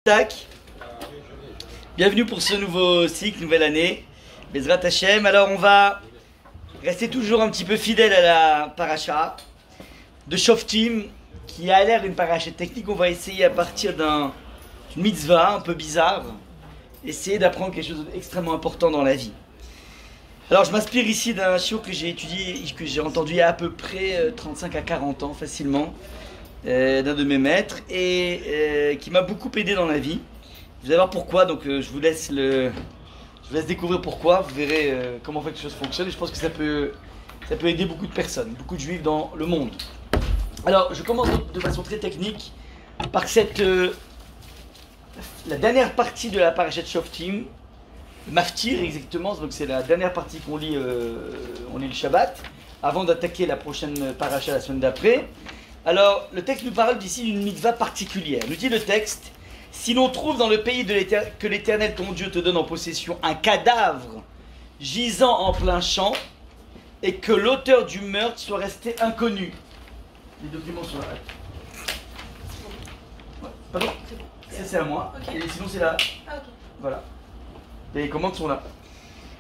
Tac. Bienvenue pour ce nouveau cycle, nouvelle année. Bezrat Hashem. Alors on va rester toujours un petit peu fidèle à la paracha de Shoftim, qui a l'air d'une paracha technique. On va essayer à partir d'une mitzvah un peu bizarre, essayer d'apprendre quelque chose d'extrêmement important dans la vie. Alors je m'inspire ici d'un shiur que j'ai étudié, que j'ai entendu il y a à peu près 35 à 40 ans facilement, d'un de mes maîtres, et qui m'a beaucoup aidé dans la vie. Vous allez voir pourquoi, donc je vous laisse découvrir pourquoi, vous verrez comment quelque chose fonctionne, et je pense que ça peut aider beaucoup de personnes, beaucoup de juifs dans le monde. Alors je commence de façon très technique par la dernière partie de la parashat Shoftim, Maftir exactement, donc c'est la dernière partie qu'on lit, on lit le Shabbat, avant d'attaquer la prochaine paracha la semaine d'après. Alors le texte nous parle d'ici d'une mitzvah particulière. Nous dit le texte: si l'on trouve dans le pays que l'Éternel ton Dieu te donne en possession un cadavre gisant en plein champ, et que l'auteur du meurtre soit resté inconnu. Les documents sont là. Ouais, pardon, c'est à moi, okay. Et sinon c'est là. Ah, ok. Voilà. Les commandes sont là.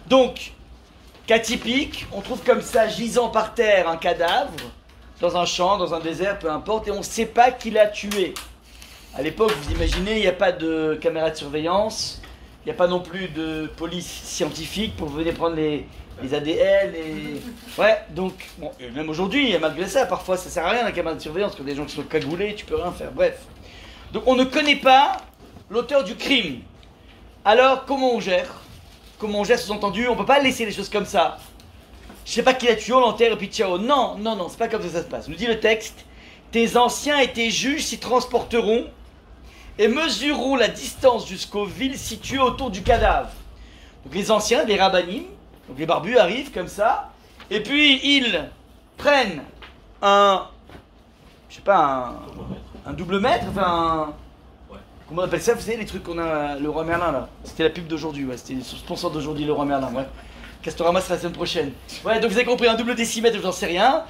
Donc, cas typique, on trouve comme ça, gisant par terre, un cadavre, dans un champ, dans un désert, peu importe, et on ne sait pas qui l'a tué. À l'époque, vous imaginez, il n'y a pas de caméra de surveillance, il n'y a pas non plus de police scientifique pour venir prendre les ADN. Ouais, donc, bon, même aujourd'hui, malgré ça, parfois ça sert à rien la caméra de surveillance, quand des gens qui sont cagoulés, tu peux rien faire, bref. Donc on ne connaît pas l'auteur du crime. Alors, comment on gère? Comment on gère, sous-entendu? On peut pas laisser les choses comme ça. Je sais pas qui l'a tué, on l'enterre et puis ciao. Non, non, non, c'est pas comme ça se passe. Nous dit le texte: tes anciens et tes juges s'y transporteront et mesureront la distance jusqu'aux villes situées autour du cadavre. Donc les anciens, les rabbanim, donc les barbus arrivent comme ça, et puis ils prennent un double mètre, enfin comment on appelle ça, vous savez, les trucs qu'on a, le Roi Merlin là. C'était la pub d'aujourd'hui, ouais, c'était le sponsor d'aujourd'hui, le Roi Merlin, ouais. Castorama sera la semaine prochaine. Ouais, donc vous avez compris, un double décimètre, j'en sais rien.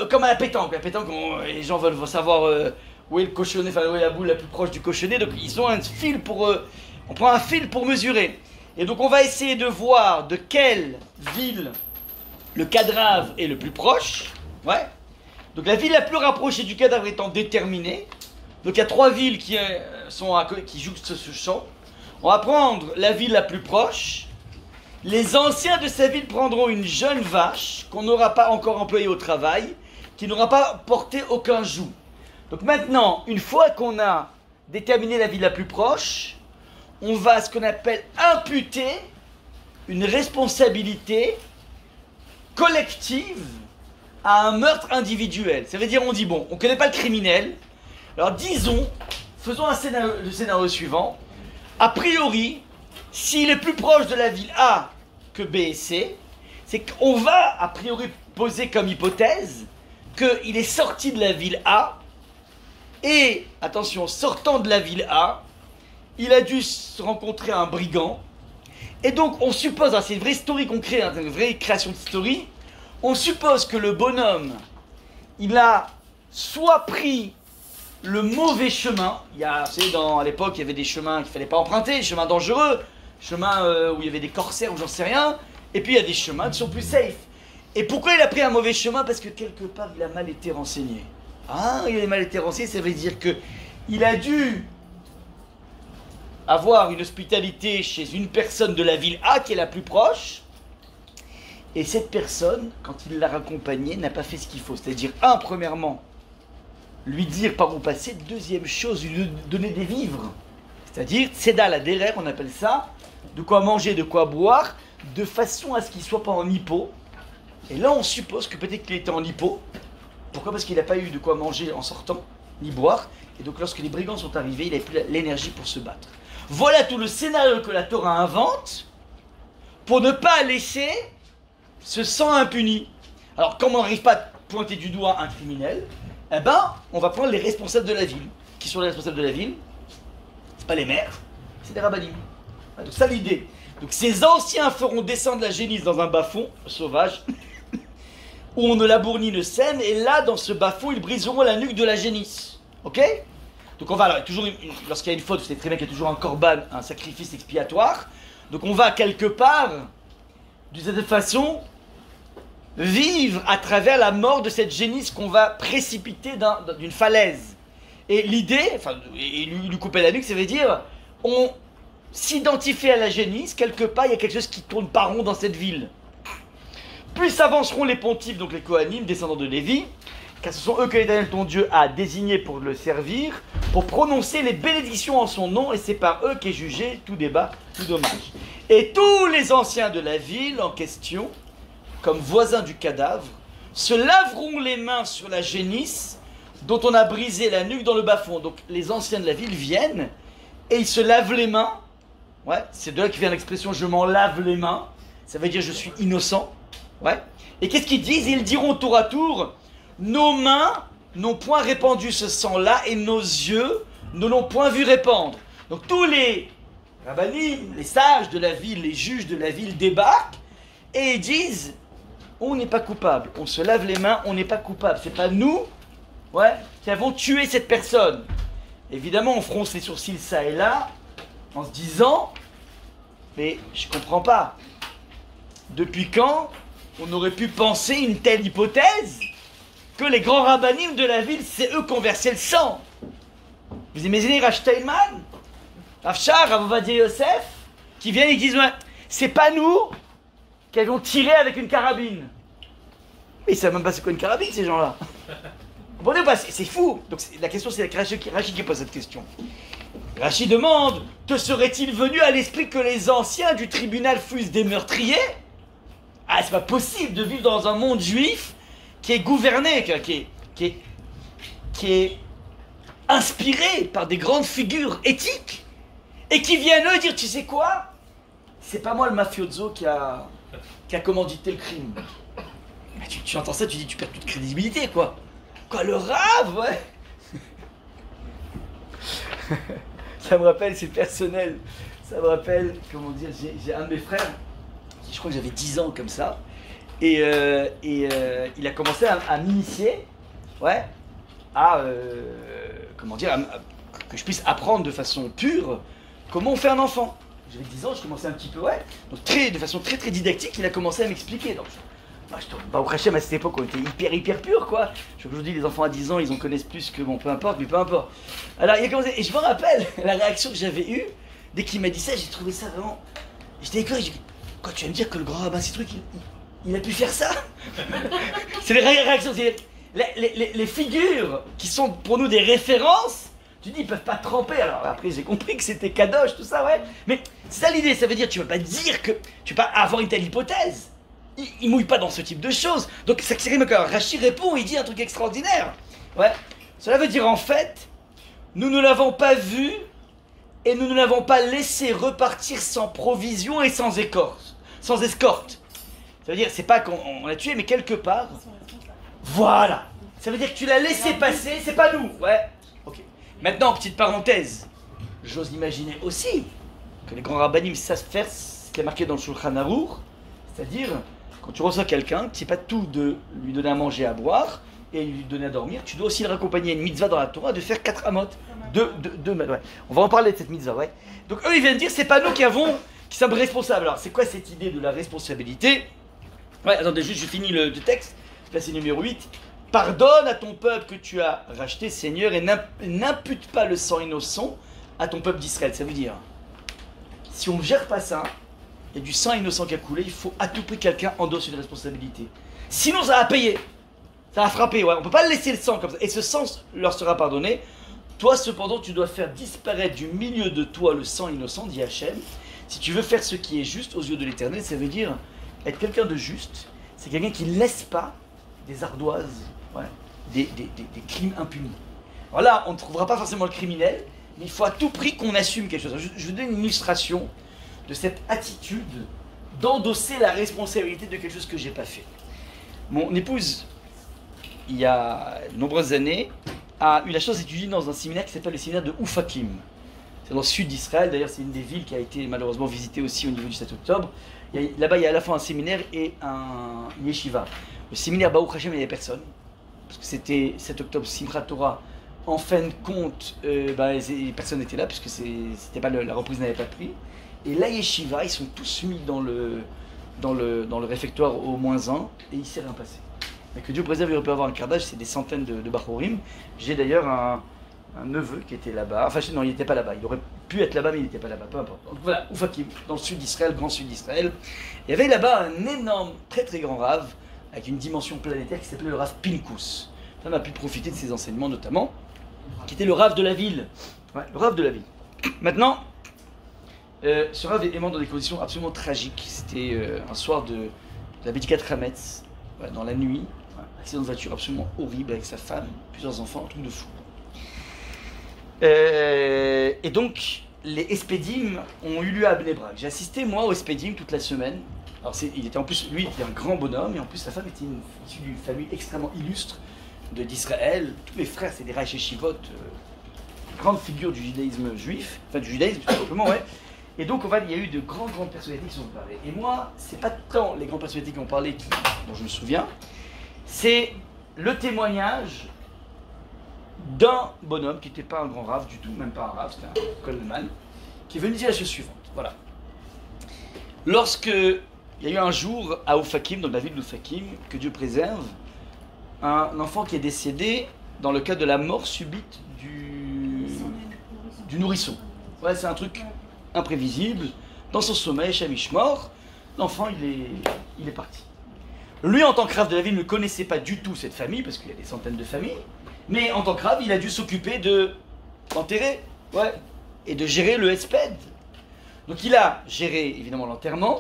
Comme à la pétanque. La pétanque, les gens veulent savoir où est le cochonnet, enfin où est la boule la plus proche du cochonnet. Donc ils ont un fil on prend un fil pour mesurer. Et donc on va essayer de voir de quelle ville le cadavre est le plus proche. Ouais. Donc la ville la plus rapprochée du cadavre étant déterminée. Donc il y a 3 villes qui jouxtent ce champ. On va prendre la ville la plus proche. Les anciens de sa ville prendront une jeune vache qu'on n'aura pas encore employée au travail, qui n'aura pas porté aucun joug. Donc maintenant, une fois qu'on a déterminé la ville la plus proche, on va ce qu'on appelle imputer une responsabilité collective à un meurtre individuel. Ça veut dire, on dit, bon, on ne connaît pas le criminel. Alors disons, faisons le scénario suivant. A priori, s'il est plus proche de la ville A que B et C, c'est qu'on va a priori poser comme hypothèse qu'il est sorti de la ville A et, attention, sortant de la ville A, il a dû se rencontrer un brigand. Et donc on suppose, c'est une vraie story qu'on crée, une vraie création de story, on suppose que le bonhomme, il a soit pris le mauvais chemin. Vous savez, à l'époque, il y avait des chemins qu'il ne fallait pas emprunter, des chemins dangereux, chemins où il y avait des corsaires ou j'en sais rien, et puis il y a des chemins qui sont plus safe. Et pourquoi il a pris un mauvais chemin? Parce que quelque part, il a mal été renseigné. Ah, il a mal été renseigné, ça veut dire qu'il a dû avoir une hospitalité chez une personne de la ville A qui est la plus proche, et cette personne, quand il l'a raccompagné, n'a pas fait ce qu'il faut. C'est-à-dire, premièrement, lui dire par où passer. Deuxième chose, lui donner des vivres. C'est-à-dire, Tseda la derrière, on appelle ça, de quoi manger, de quoi boire, de façon à ce qu'il ne soit pas en hypo. Et là, on suppose que peut-être qu'il était en hypo. Pourquoi? Parce qu'il n'a pas eu de quoi manger en sortant, ni boire. Et donc, lorsque les brigands sont arrivés, il n'avait plus l'énergie pour se battre. Voilà tout le scénario que la Torah invente pour ne pas laisser ce sang impuni. Alors, comme on n'arrive pas à pointer du doigt un criminel, eh ben, on va prendre les responsables de la ville. Qui sont les responsables de la ville? C'est pas les maires, c'est des rabbinim. Ah, donc ça l'idée. Donc ces anciens feront descendre la génisse dans un bas-fond sauvage, où on ne laboure ni ne sème, et là, dans ce bas-fond, ils briseront la nuque de la génisse. Ok? Donc on va, alors, toujours, lorsqu'il y a une faute, vous savez très bien qu'il y a toujours un korban, un sacrifice expiatoire. Donc on va quelque part, d'une certaine façon, vivre à travers la mort de cette génisse qu'on va précipiter d'une falaise. Et l'idée, enfin, et lui couper la nuque, ça veut dire, on s'identifie à la génisse, quelque part, il y a quelque chose qui tourne pas rond dans cette ville. Plus avanceront les pontifes, donc les Kohanim, descendants de Lévi, car ce sont eux que l'Éternel ton Dieu a désignés pour le servir, pour prononcer les bénédictions en son nom, et c'est par eux qu'est jugé tout débat, tout dommage. Et tous les anciens de la ville en question, comme voisins du cadavre, se laveront les mains sur la génisse dont on a brisé la nuque dans le bas-fond. Donc les anciens de la ville viennent et ils se lavent les mains. Ouais, c'est de là que vient l'expression je m'en lave les mains. Ça veut dire je suis innocent. Ouais. Et qu'est-ce qu'ils disent? Ils diront tour à tour, nos mains n'ont point répandu ce sang-là et nos yeux ne l'ont point vu répandre. Donc tous les rabbinim, les sages de la ville, les juges de la ville débarquent et ils disent on n'est pas coupable, on se lave les mains, on n'est pas coupable, c'est pas nous, ouais, qui avons tué cette personne. Évidemment, on fronce les sourcils ça et là, en se disant, mais je comprends pas, depuis quand on aurait pu penser une telle hypothèse, que les grands rabbinim de la ville, c'est eux qui ont versé le sang. Vous imaginez Rav Steinman, Rav Shar, Rav Ovadia Yosef, qui viennent et disent, ouais, c'est pas nous qui avions tiré avec une carabine. Mais ils savent même pas c'est quoi une carabine, ces gens-là. Vous comprenez pas, c'est fou. Donc la question, c'est Rachid qui pose cette question. Rachid demande, te serait-il venu à l'esprit que les anciens du tribunal fussent des meurtriers? Ah, c'est pas possible de vivre dans un monde juif qui est gouverné, qui est inspiré par des grandes figures éthiques et qui viennent eux dire, tu sais quoi? C'est pas moi le mafioso qui a commandité le crime. Mais tu entends ça, tu dis, tu perds toute crédibilité, quoi. Quoi, le rave, ouais. Ça me rappelle, c'est personnel. Ça me rappelle, comment dire, j'ai un de mes frères, je crois que j'avais 10 ans comme ça, et il a commencé à m'initier, ouais, comment dire, que je puisse apprendre de façon pure comment on fait un enfant. J'avais 10 ans, je commençais un petit peu, ouais, donc de façon très très didactique, il a commencé à m'expliquer. Donc, au Hachem, à cette époque, on était hyper pur, quoi. Aujourd'hui, les enfants à 10 ans, ils en connaissent plus que bon, peu importe, mais peu importe. Alors, il a commencé, et je me rappelle la réaction que j'avais eue dès qu'il m'a dit ça, j'ai trouvé ça vraiment. J'étais écœuré, j'ai dit, quoi, tu vas me dire que le grand rabbin, ces trucs, il a pu faire ça? C'est les réactions, c'est les figures qui sont pour nous des références. Tu dis, ils peuvent pas tremper. Alors après, j'ai compris que c'était kadosh, tout ça, ouais. Mais c'est ça l'idée, ça veut dire, tu peux pas dire que. Tu peux pas avoir une telle hypothèse. Il mouille pas dans ce type de choses. Donc, ça crée quand Rachid répond, il dit un truc extraordinaire. Ouais. Cela veut dire, en fait, nous ne l'avons pas vu et nous ne l'avons pas laissé repartir sans provision et sans escorte. Sans escorte. Ça veut dire, c'est pas qu'on l'a tué, mais quelque part. Voilà. Ça veut dire que tu l'as laissé passer, c'est pas nous. Ouais. Ok. Maintenant, petite parenthèse, j'ose imaginer aussi que les grands rabbinim savent faire ce qui est marqué dans le Shulchan Aruch, c'est-à-dire, quand tu reçois quelqu'un, c'est pas tout de lui donner à manger, à boire, et lui donner à dormir, tu dois aussi le raccompagner à une mitzvah dans la Torah de faire 4 amot. Ouais. On va en parler de cette mitzvah, ouais. Donc eux, ils viennent dire, c'est pas nous qui sommes responsables. Alors, c'est quoi cette idée de la responsabilité? Ouais, attendez, juste, je finis le texte. Là, c'est numéro 8. Pardonne à ton peuple que tu as racheté, Seigneur, et n'impute pas le sang innocent à ton peuple d'Israël. Ça veut dire, si on ne gère pas ça, il y a du sang innocent qui a coulé, il faut à tout prix quelqu'un endosse une responsabilité. Sinon, ça va payer. Ça va frapper, ouais. On ne peut pas laisser le sang comme ça. Et ce sang leur sera pardonné. Toi, cependant, tu dois faire disparaître du milieu de toi le sang innocent, dit Hachem. Si tu veux faire ce qui est juste aux yeux de l'Éternel, ça veut dire être quelqu'un de juste. C'est quelqu'un qui ne laisse pas des ardoises, ouais, des crimes impunis. Alors là, on ne trouvera pas forcément le criminel, mais il faut à tout prix qu'on assume quelque chose. Je vous donne une illustration de cette attitude d'endosser la responsabilité de quelque chose que j'ai pas fait. Mon épouse, il y a de nombreuses années, a eu la chance d'étudier dans un séminaire qui s'appelle le séminaire de Oufakim. C'est dans le sud d'Israël, d'ailleurs c'est une des villes qui a été malheureusement visitée aussi au niveau du 7 octobre. Là-bas il y a à la fois un séminaire et un yeshiva. Le séminaire Baruch Hashem, il n'y avait personne, parce que c'était 7 octobre, Simchat Torah, en fin de compte, personne n'était là, puisque c'était pas la reprise n'avait pas pris. Et la yeshiva, ils sont tous mis dans le réfectoire au -1, et il s'est rien passé. Mais que Dieu préserve, il aurait pu avoir un cardage, c'est des centaines de Bachorim. J'ai d'ailleurs un neveu qui était là-bas. Enfin, non, il n'était pas là-bas. Il aurait pu être là-bas, mais il n'était pas là-bas. Peu importe. Donc voilà, Oufakim, dans le sud d'Israël, grand sud d'Israël. Il y avait là-bas un énorme, très très grand rave, avec une dimension planétaire qui s'appelait le rave Pinkus. On a pu profiter de ses enseignements notamment, qui était le rave de la ville. Ouais, le rave de la ville. Maintenant, ce rave est mort dans des conditions absolument tragiques. C'était un soir de la Bedikat Hametz, dans la nuit. Accident de voiture absolument horrible avec sa femme, plusieurs enfants, un truc de fou. Et donc, les Espedim ont eu lieu à Bnei Brak. J'ai assisté, moi, au Espedim toute la semaine. Alors, il était en plus, lui, il était un grand bonhomme, et en plus, sa femme était issue d'une famille extrêmement illustre d'Israël. Tous les frères, c'est des Raïch et Shivot, grandes figures du judaïsme juif, enfin du judaïsme, tout simplement, ouais. Et donc, il y a eu de grandes personnalités qui sont parlées. Et moi, c'est pas tant les grandes personnalités qui ont parlé, dont je me souviens, c'est le témoignage d'un bonhomme qui n'était pas un grand rave du tout, même pas un rave, c'était un Coleman, qui est venu dire la chose suivante. Voilà. Lorsque il y a eu un jour à Oufakim, dans la ville d'Oufakim, que Dieu préserve, un enfant qui est décédé dans le cas de la mort subite du nourrisson. Ouais, c'est un truc imprévisible. Dans son sommeil, Shamish mort, l'enfant il est parti. Lui, en tant que rave de la ville, ne connaissait pas du tout cette famille, parce qu'il y a des centaines de familles, mais en tant que rave, il a dû s'occuper de l'enterrer, ouais, et de gérer le hesped. Donc il a géré évidemment l'enterrement,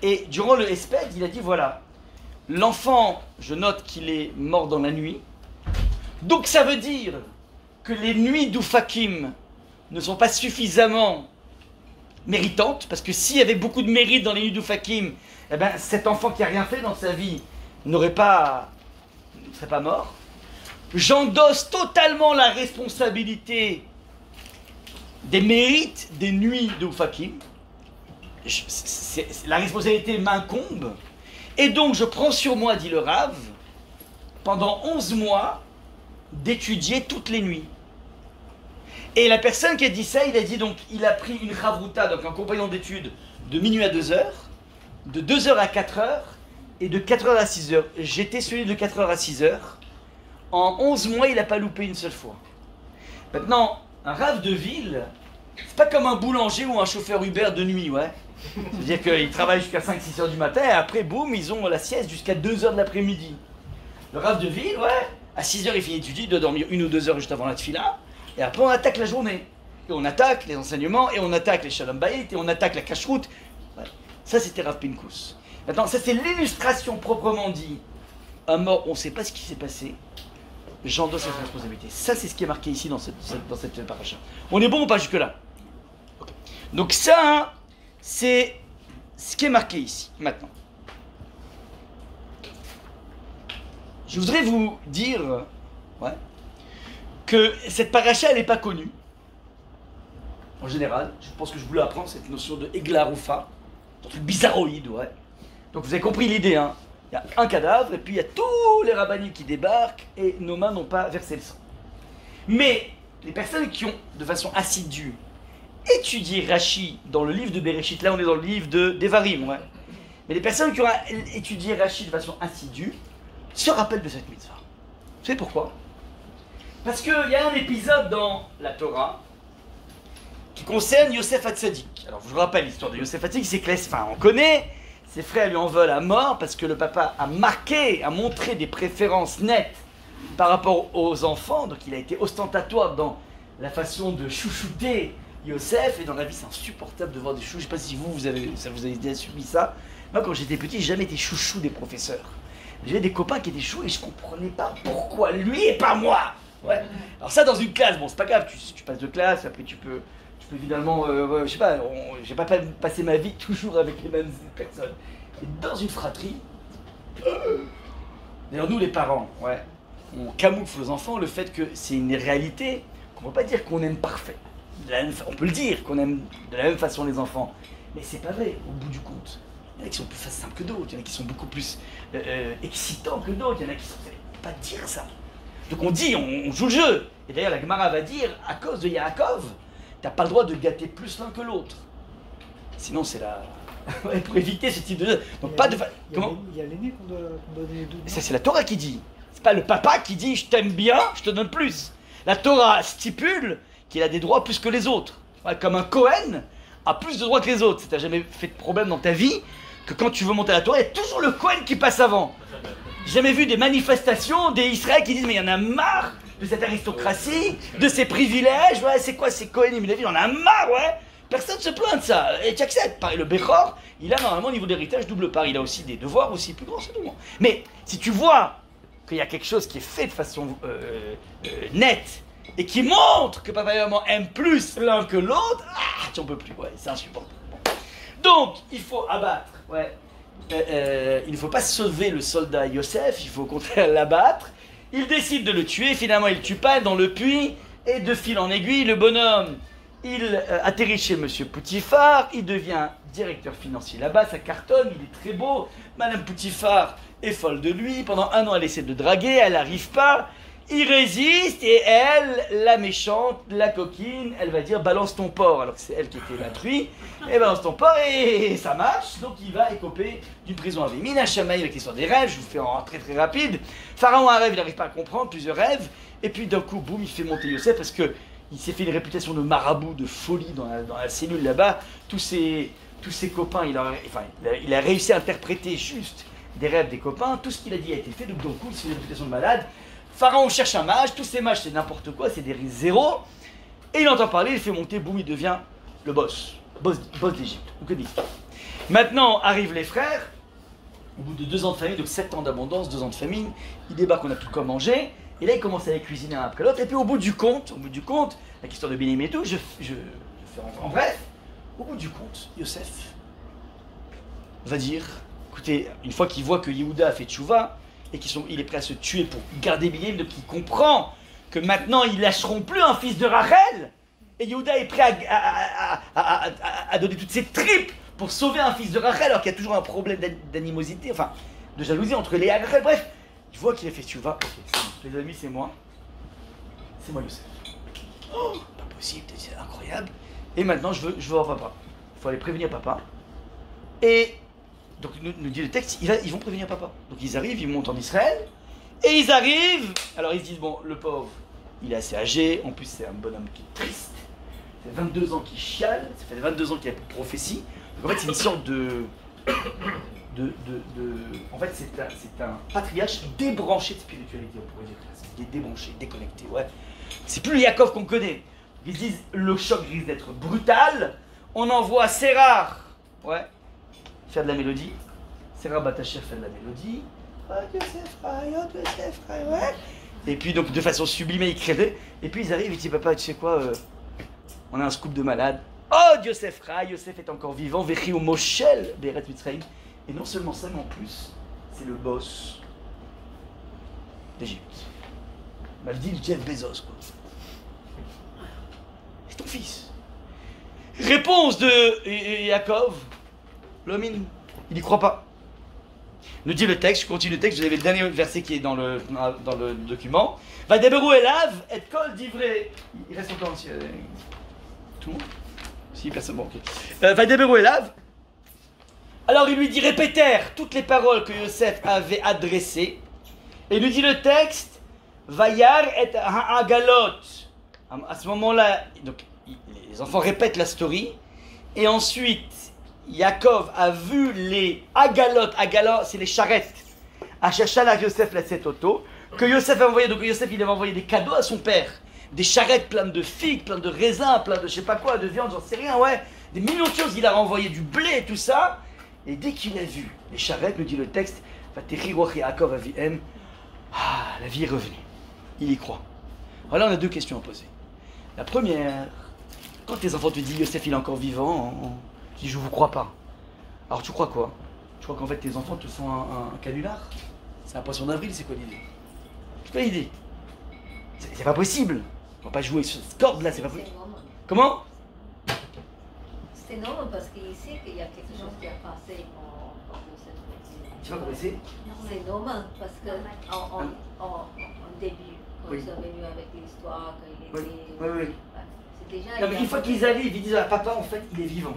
et durant le hesped, il a dit voilà, l'enfant, je note qu'il est mort dans la nuit, donc ça veut dire que les nuits d'Oufakim ne sont pas suffisamment méritantes, parce que s'il y avait beaucoup de mérite dans les nuits d'Oufakim, eh ben, cet enfant qui n'a rien fait dans sa vie ne serait pas mort. J'endosse totalement la responsabilité des mérites des nuits de Oufakim. La responsabilité m'incombe. Et donc je prends sur moi, dit le Rav, pendant 11 mois, d'étudier toutes les nuits. Et la personne qui a dit ça, il a dit donc, il a pris une Chavruta, donc un compagnon d'études, de minuit à 2 heures, de 2 heures à 4 heures, et de 4 heures à 6 heures. J'étais celui de 4 heures à 6 heures. En 11 mois, il n'a pas loupé une seule fois. Maintenant, un rave de ville, c'est pas comme un boulanger ou un chauffeur Uber de nuit, ouais. C'est-à-dire qu'ils travaillent jusqu'à 5-6 heures du matin, et après, boum, ils ont la sieste jusqu'à 2 heures de l'après-midi. Le rave de ville, ouais, à 6 heures, il finit d'étudier, il doit dormir 1 ou 2 heures juste avant la tfila, et après, on attaque la journée. Et on attaque les enseignements, et on attaque les shalom bayit, et on attaque la cacheroute. Ouais. Ça, c'était Rav Pinkus. Maintenant, ça, c'est l'illustration proprement dit. Un mort, on ne sait pas ce qui s'est passé. J'endosse cette responsabilité. Ça, c'est ce qui est marqué ici dans cette paracha. On est bon ou pas jusque-là? Okay. Donc ça, c'est ce qui est marqué ici, maintenant. Je voudrais vous dire que cette paracha, elle n'est pas connue. En général, je pense que je voulais apprendre cette notion de Eglaroufa, un truc bizarroïde, ouais. Donc vous avez compris l'idée, hein. Il y a un cadavre, et puis il y a tous les rabbinim qui débarquent, et nos mains n'ont pas versé le sang. Mais les personnes qui ont, de façon assidue, étudié Rashi dans le livre de Bereshit, là on est dans le livre de Devarim, ouais. Mais les personnes qui ont étudié Rashi de façon assidue se rappellent de cette mitzvah. Vous savez pourquoi? Parce qu'il y a un épisode dans la Torah qui concerne Yosef Hatzadik. Alors je vous rappelle l'histoire de Yosef Hatzadik, c'est que on connaît. Ses frères lui en veulent à mort parce que le papa a montré des préférences nettes par rapport aux enfants. Donc il a été ostentatoire dans la façon de chouchouter Yosef. Et dans la vie, c'est insupportable de voir des chouchous. Je ne sais pas si vous avez déjà subi ça. Moi, quand j'étais petit, j'ai jamais été chouchou des professeurs. J'avais des copains qui étaient chouchous et je ne comprenais pas pourquoi lui et pas moi. Ouais. Alors ça, dans une classe, bon, c'est pas grave. Tu passes de classe, après tu peux évidemment, je sais pas, j'ai pas passé ma vie toujours avec les mêmes personnes. Et dans une fratrie, d'ailleurs nous les parents, ouais, on camoufle aux enfants le fait que c'est une réalité, qu'on ne peut pas dire qu'on aime parfait. On peut le dire qu'on aime de la même façon les enfants, mais c'est pas vrai au bout du compte. Il y en a qui sont plus simples que d'autres, il y en a qui sont beaucoup plus excitants que d'autres, il y en a qui sont... Vous n'allez pas dire ça. Donc on dit, on joue le jeu. Et d'ailleurs la Gemara va dire, à cause de Yaakov, t'as pas le droit de gâter plus l'un que l'autre. Sinon c'est la... Ouais, pour éviter ce type de jeu. Donc pas de... Comment ? Il y a l'aîné qu'on doit donner les deux. Ça c'est la Torah qui dit. C'est pas le papa qui dit, je t'aime bien, je te donne plus. La Torah stipule qu'il a des droits plus que les autres. Ouais, comme un Cohen a plus de droits que les autres. Si t'as jamais fait de problème dans ta vie, que quand tu veux monter à la Torah, il y a toujours le Cohen qui passe avant. J'ai jamais vu des manifestations des Israéliens qui disent mais il y en a marre de cette aristocratie, de ces privilèges, ouais, c'est quoi ces Kohanim, il en a marre, ouais. Personne se plaint de ça, et tu acceptes. Pareil, le Bechor, il a normalement au niveau d'héritage double part, il a aussi des devoirs aussi plus grands, c'est tout. Mais si tu vois qu'il y a quelque chose qui est fait de façon nette, et qui montre que papa et maman aiment plus l'un que l'autre, tu en peux plus, ouais, c'est insupportable. Donc, il faut abattre, ouais. Il ne faut pas sauver le soldat Yosef, il faut au contraire l'abattre. Il décide de le tuer, finalement il ne tue pas dans le puits, et de fil en aiguille, le bonhomme, il atterrit chez Monsieur Poutifar, il devient directeur financier là-bas, ça cartonne, il est très beau. Madame Poutifar est folle de lui, pendant 1 an elle essaie de draguer, elle n'arrive pas. Il résiste et elle, la méchante, la coquine, elle va dire balance ton porc, alors que c'est elle qui était la truie, et balance ton porc et ça marche, donc il va écoper d'une prison à vie. Mina Shamaï avec l'histoire des rêves, je vous fais en très très rapide. Pharaon a un rêve, il n'arrive pas à comprendre, plusieurs rêves, et puis d'un coup, boum, il fait monter Yosef parce que il s'est fait une réputation de marabout, de folie dans la cellule là-bas. Tous ses copains, il a réussi à interpréter juste des rêves des copains, tout ce qu'il a dit a été fait, donc d'un coup, il se fait une réputation de malade. Pharaon cherche un mage, tous ces mages c'est n'importe quoi, c'est des zéros. Et il entend parler, il fait monter, boum, il devient le boss d'Égypte. Donc, maintenant arrivent les frères, au bout de 2 ans de famine, donc 7 ans d'abondance, 2 ans de famine, ils débarquent, on a tout quoi manger, et là ils commencent à les cuisiner un après l'autre, et puis au bout du compte, la histoire de Bénim et tout, je fais en bref, au bout du compte, Yosef va dire, écoutez, une fois qu'il voit que Yehuda a fait tchouva, et il est prêt à se tuer pour garder Binyamin, donc il comprend que maintenant ils lâcheront plus un fils de Rachel, et Yehuda est prêt à donner toutes ses tripes pour sauver un fils de Rachel, alors qu'il y a toujours un problème d'animosité, enfin de jalousie entre Léa et Rachel. Bref, il voit qu'il a fait tchouva, ok, c'est bon, les amis, c'est moi Yosef. Oh, pas possible, c'est incroyable. Et maintenant je veux voir papa, il faut aller prévenir papa. Et donc nous dit le texte, ils vont prévenir papa. Donc ils arrivent, ils montent en Israël, et ils arrivent, alors ils se disent, bon, le pauvre, il est assez âgé, en plus c'est un bonhomme qui est triste, ça fait 22 ans qu'il chiale, ça fait 22 ans qu'il a plus de prophétie, donc en fait c'est une sorte en fait c'est un patriarche débranché de spiritualité, on pourrait dire, il est débranché, déconnecté, ouais. C'est plus le Yaakov qu'on connaît. Ils se disent, le choc risque d'être brutal, on envoie Sérar, ouais, faire de la mélodie. Sérar Batachir fait de la mélodie. Ouais. Et puis donc de façon sublimée, ils créaient. Et puis ils arrivent, ils disent papa, tu sais quoi, on a un scoop de malade. Oh, Yosef est encore vivant. Vechi ou Moshel Beret Mitzrayim. Et non seulement ça, mais en plus, c'est le boss d'Égypte. M'a dit Jeff Bezos, quoi. C'est ton fils. Réponse de Yaakov. L'homme, il n'y croit pas. Nous dit le texte, je continue le texte, vous avez le dernier verset qui est dans le document. Va deberu elav et kol divrei. Il reste encore aussi. Tout le monde? Si, personne. Bon, ok. Va deberu elav. Alors il lui dit répéter toutes les paroles que Yosef avait adressées. Et il nous dit le texte, Vayar et ha'agalot. À ce moment-là, donc, les enfants répètent la story. Et ensuite, Yaakov a vu les agalot, c'est les charrettes, à Shachala Yosef la auto, que Yosef a envoyé, donc Yosef il avait envoyé des cadeaux à son père, des charrettes pleines de figues, pleines de raisins, pleines de je sais pas quoi, de viande, j'en sais rien, ouais, des millions de choses, il a renvoyé du blé et tout ça, et dès qu'il a vu les charrettes, nous dit le texte, la vie est revenue, il y croit. Alors là on a 2 questions à poser. La première, quand tes enfants te disent Yosef il est encore vivant, tu dis je vous crois pas. Alors tu crois quoi? Tu crois qu'en fait tes enfants te font un canular? C'est un poisson d'avril, c'est quoi l'idée? C'est quoi l'idée? C'est pas possible. On va pas jouer sur cette corde là, c'est pas possible. Comment? C'est normal parce qu'il sait qu'il y a quelque chose qui a passé en Yosef. Tu vas quoi c'est? C'est normal parce que en début, quand ils sont venus avec l'histoire, quand il était... Oui, oui. C'est déjà... Non, mais une fois qu'ils arrivent, ils disent à papa, en fait, il est vivant.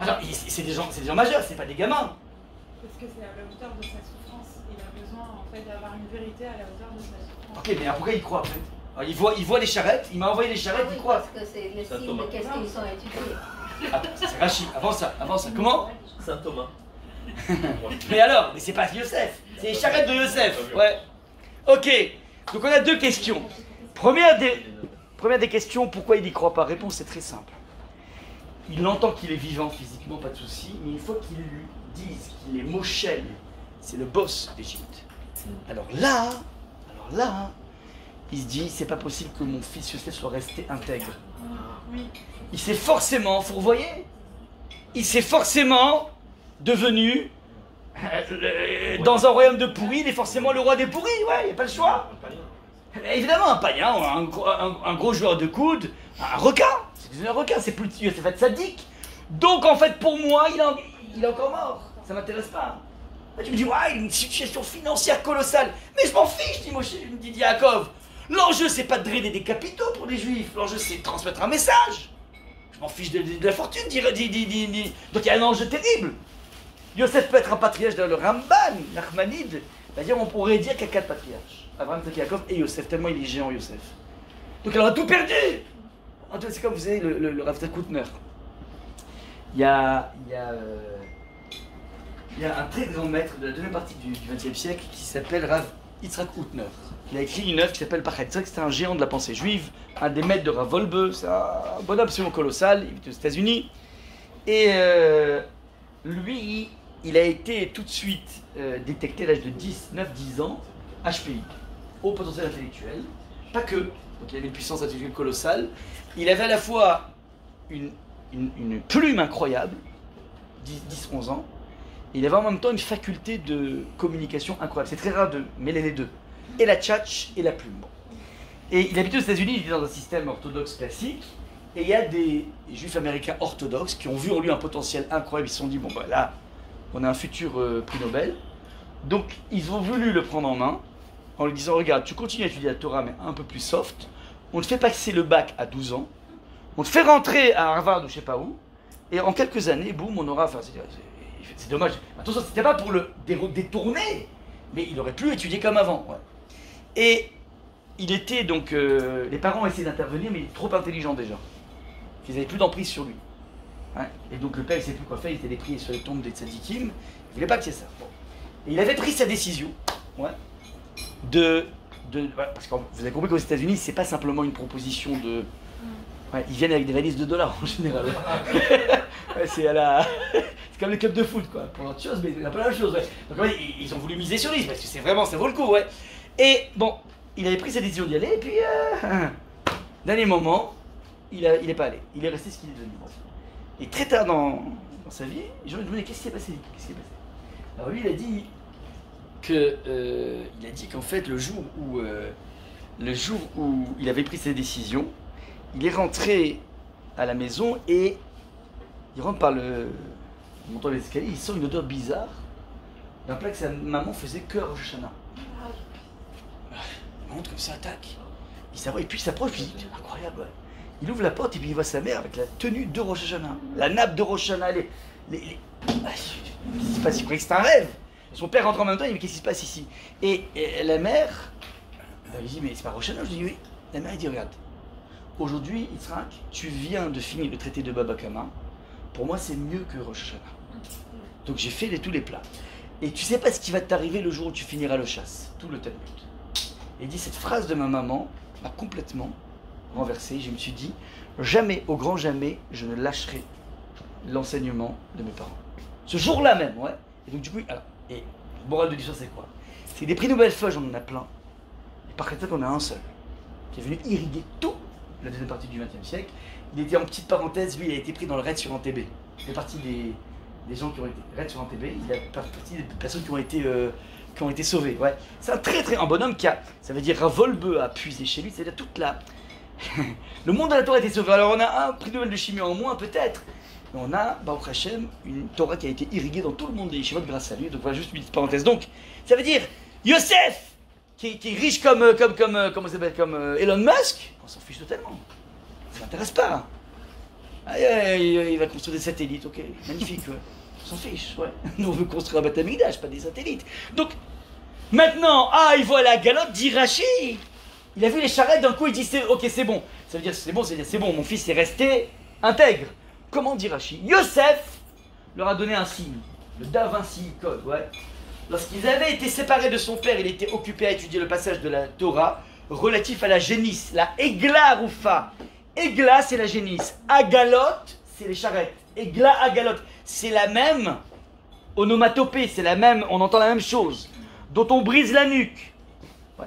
Alors, c'est des gens majeurs, c'est pas des gamins. Parce que c'est à la hauteur de sa souffrance. Il a besoin, en fait, d'avoir une vérité à la hauteur de sa souffrance. Ok, mais pourquoi il croit, en fait? Alors, il voit les charrettes, il m'a envoyé les charrettes, il croit. Parce que c'est le signe de qu'est-ce qu'ils sont étudiés. Attends, c'est Rachid, avant ça. Comment? Saint Thomas. Mais alors, mais c'est pas Yosef, c'est les charrettes de Yosef. Ouais. Ok, donc on a deux questions. Première des questions, pourquoi il n'y croit pas? Réponse, c'est très simple. Il entend qu'il est vivant physiquement, pas de souci, mais une fois qu'il lui disent qu'il est Moshel, c'est le boss d'Égypte. Alors là, il se dit, c'est pas possible que mon fils Yosef soit resté intègre. Il s'est forcément, vous voyez, il s'est forcément devenu, dans un royaume de pourris, il est forcément le roi des pourris, ouais, il n'y a pas le choix. Évidemment, un païen, un gros joueur de coude, un requin, c'est un requin, c'est plus Yosef sadique. Donc en fait, pour moi, il est encore mort, ça m'intéresse pas. Là, tu me dis, ouais, il a une situation financière colossale, mais je m'en fiche, dit Yaakov. L'enjeu, c'est pas de draider des capitaux pour les juifs, l'enjeu, c'est de transmettre un message. Je m'en fiche de la fortune, donc il y a un enjeu terrible. Yosef peut être un patriarche dans le Ramban, Nachmanide, c'est-à-dire on pourrait dire qu'il y a 4 patriarches. Abraham, Isaac, Yaakov et Yosef, tellement il est géant Yosef. Donc elle aura tout perdu. C'est comme vous savez le Rav Koutner. Il y a un très grand maître de la deuxième partie du XXe siècle qui s'appelle Rav Yitzhak Koutner. Il a écrit une œuvre qui s'appelle Pachat. C'était un géant de la pensée juive, un des maîtres de Rav Wolbe, c'est un bonhomme absolument colossal, il vit aux États-Unis. Et lui, il a été tout de suite détecté à l'âge de 9-10 ans, HPI, haut potentiel intellectuel, pas que, donc il avait une puissance intellectuelle colossale. Il avait à la fois une plume incroyable, 10-11 ans, et il avait en même temps une faculté de communication incroyable. C'est très rare de mêler les deux, et la tchatch et la plume. Bon. Et il habite aux États-Unis, il vit dans un système orthodoxe classique, et il y a des juifs américains orthodoxes qui ont vu en lui un potentiel incroyable. Ils se sont dit, bon ben là, on a un futur prix Nobel. Donc ils ont voulu le prendre en main, en lui disant, regarde, tu continues à étudier la Torah, mais un peu plus soft, on te fait passer le bac à 12 ans, on te fait rentrer à Harvard ou je sais pas où, et en quelques années, boum, on aura... Enfin, c'est dommage. Attention, c'était pas pour le détourner, mais il aurait pu étudier comme avant. Ouais. Et il était donc... les parents ont essayé d'intervenir, mais il est trop intelligent déjà. Ils n'avaient plus d'emprise sur lui. Hein. Et donc le père, il ne savait plus quoi faire, il était déplié sur les tombes des tzadikim. Il ne voulait pas qu'il y ait ça. Bon. Et il avait pris sa décision, ouais, parce que vous avez compris qu'aux États-Unis, c'est pas simplement une proposition de... Ouais, ils viennent avec des valises de dollars en général. Ouais, c'est comme le club de foot, quoi. Pour autre chose, mais c'est pas la même chose. Ouais. Donc ouais, ils ont voulu miser sur lui, parce que c'est vraiment, ça vaut le coup, ouais. Et bon, il avait pris sa décision d'y aller, et puis, dernier moment, il est pas allé. Il est resté ce qu'il est devenu. Bon. Et très tard dans sa vie, les gens lui demandaient qu'est-ce qui s'est passé. Alors lui, il a dit qu'en fait, le jour où il avait pris ses décisions, il est rentré à la maison et il rentre en montant les escaliers, il sent une odeur bizarre d'un plat que sa maman faisait que à Rosh Hashanah. Il monte comme ça, attaque. Et puis il s'approche, il dit incroyable. Ouais. Il ouvre la porte et puis il voit sa mère avec la tenue de Rosh Hashanah, la nappe de Rosh Hashanah. Qu'est-ce qui se passe? Il croyait que c'était un rêve. Son père rentre en même temps, il dit mais qu'est-ce qui se passe ici? Et la mère, elle lui dit mais c'est pas Rosh Hashanah? Je dis oui. La mère elle dit regarde. Aujourd'hui, Yitzhak, tu viens de finir le traité de Baba Kama. Pour moi, c'est mieux que Rosh Hashanah. Donc j'ai fait tous les plats. Et tu sais pas ce qui va t'arriver le jour où tu finiras le chasse. Tout le Talmud. Et il dit, cette phrase de ma maman m'a complètement renversé. Je me suis dit, jamais, au grand jamais, je ne lâcherai l'enseignement de mes parents. Ce jour-là même, ouais. Et donc du coup, alors, et le moral de l'histoire, c'est quoi? C'est que des prix Nobel Fudge, on en a plein. Et par contre, on a un seul, qui est venu irriguer tout la deuxième partie du XXe siècle. Il était en petite parenthèse, lui, il a été pris dans le raid sur Entebbe. Il fait partie des gens qui ont été raid sur Entebbe. Il a partie des personnes qui ont été sauvées. Ouais. C'est un bonhomme qui a, ça veut dire Ravolbe a puisé chez lui, c'est-à-dire toute la... le monde de la Torah a été sauvé. Alors on a un prix Nobel de chimie en moins peut-être, mais on a, Baruch Hashem, une Torah qui a été irriguée dans tout le monde des yeshivot grâce à lui. Donc voilà, juste une petite parenthèse. Donc, ça veut dire, Yosef, qui est riche comme comment ça s'appelle, comme Elon Musk, on s'en fiche totalement. Ça m'intéresse pas. Il va construire des satellites, ok, magnifique, ouais. On s'en fiche, ouais. Nous on veut construire un Beth Amikdash, pas des satellites. Donc, maintenant, il voit la galope d'Irachi. Il a vu les charrettes, d'un coup il dit ok, c'est bon. Ça veut dire c'est bon, mon fils est resté intègre. Comment dit Rachi? Yosef leur a donné un signe, le Da Vinci Code, ouais. Lorsqu'ils avaient été séparés de son père, il était occupé à étudier le passage de la Torah relatif à la génisse, la Egla Rufa. Egla, c'est la génisse. Agalot, c'est les charrettes. Egla, Agalot, c'est la même onomatopée, c'est la même, on entend la même chose, dont on brise la nuque. Ouais.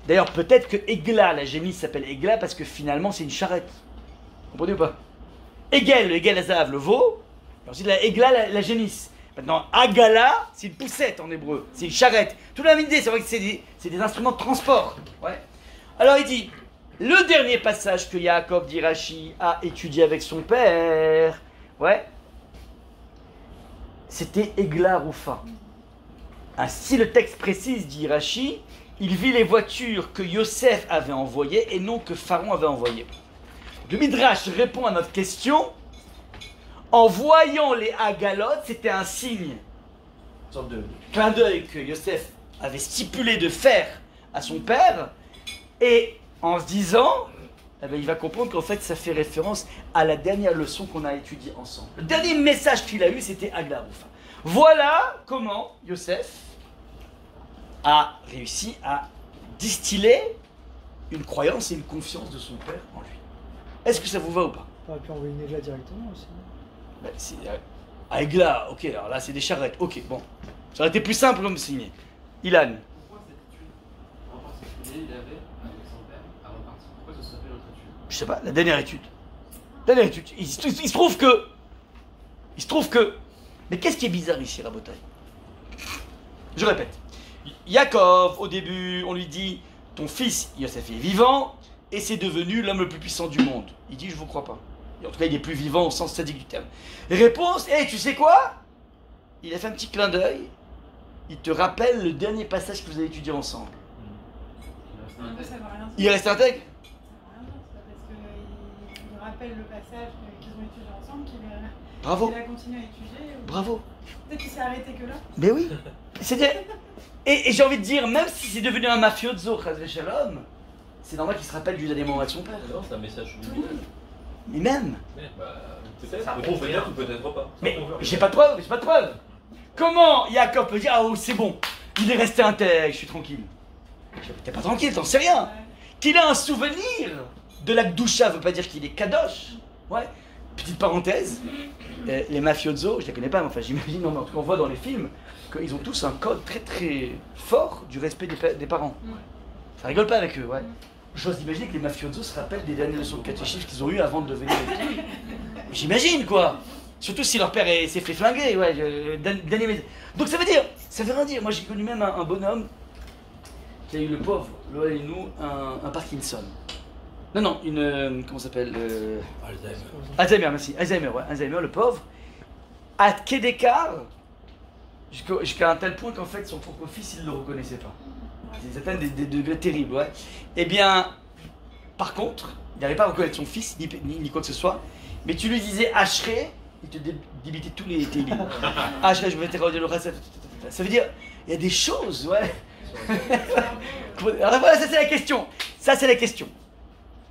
D'ailleurs, peut-être que Egla, la génisse s'appelle Egla parce que finalement c'est une charrette. Vous comprenez ou pas? Egel, le Egel Azav, le veau, et ensuite la Egla, la génisse. Maintenant, Agala, c'est une poussette en hébreu, c'est une charrette. Tout la même idée, c'est vrai que c'est des instruments de transport. Ouais. Alors il dit, le dernier passage que Yaakov d'Irachi a étudié avec son père, ouais, c'était Egla Rufa. Ainsi le texte précise d'Irachi, il vit les voitures que Yosef avait envoyées et non que Pharaon avait envoyées. Le Midrash répond à notre question. En voyant les Agalot, c'était un signe, une sorte de clin d'œil que Yosef avait stipulé de faire à son père. Et en se disant, il va comprendre qu'en fait ça fait référence à la dernière leçon qu'on a étudiée ensemble. Le dernier message qu'il a eu, c'était Agla Rufa. Voilà comment Yosef a réussi à distiller une croyance et une confiance de son père en lui. Est-ce que ça vous va ou pas? On aurait pu envoyer une Egla directement aussi. Egla, ok, alors là c'est des charrettes, ok, bon. Ça aurait été plus simple comme signé. Ilan. Pourquoi cette étude, il avait avec son père à repartir? Pourquoi ce serait fait l'autre étude? Je sais pas, la dernière étude. Il se trouve que. Mais qu'est-ce qui est bizarre ici, Rabotai? Je répète. Yaakov, au début, on lui dit ton fils Yosef est vivant et c'est devenu l'homme le plus puissant du monde. Il dit je vous crois pas. Et en tout cas, il est plus vivant au sens sadique du terme. Réponse, tu sais quoi? Il a fait un petit clin d'œil. Il te rappelle le dernier passage que vous avez étudié ensemble. Ça veut rien dire. Il reste intègre? Ça veut rien dire, c'est parce qu'il rappelle le passage qu'ils ont étudié ensemble, Bravo. qu'il a continué à étudier. Bravo. Peut-être qu'il s'est arrêté que là. Mais oui. Et j'ai envie de dire, même si c'est devenu un mafioso, Chazvé Shalom, c'est normal qu'il se rappelle du dernier moment de son père. Non, c'est un message subliminal. Mais même. Peut-être ou peut-être pas. Mais j'ai pas de preuve. Comment Yaakov peut dire c'est bon, il est resté intègre, je suis tranquille. T'es pas tranquille, t'en sais rien. Ouais. Qu'il a un souvenir de la Gdoucha veut pas dire qu'il est kadosh. Ouais. Petite parenthèse, les mafiosos, je les connais pas, mais enfin j'imagine, mais en tout cas on voit dans les films qu'ils ont tous un code très très fort du respect des parents. Ça rigole pas avec eux, ouais. J'ose imaginer que les mafiosos se rappellent des dernières leçons de catéchisme qu'ils ont eues avant de devenir. J'imagine quoi. Surtout si leur père s'est fait flinguer, ouais. Donc ça veut rien dire. Moi j'ai connu même un bonhomme qui a eu le pauvre, nous, un Parkinson. Non, comment ça s'appelle Alzheimer, merci. Alzheimer, ouais. Alzheimer, le pauvre. À quai d'écart, jusqu'à un tel point qu'en fait son propre fils, il ne le reconnaissait pas. Ils atteignent des degrés terribles, ouais. Eh bien, par contre, il n'arrivait pas à reconnaître son fils, ni quoi que ce soit, mais tu lui disais Ashré, il te débitait tous les télim. Ashré, je vais te redire le reste. Ça veut dire, il y a des choses, ouais. Alors voilà, ça c'est la question.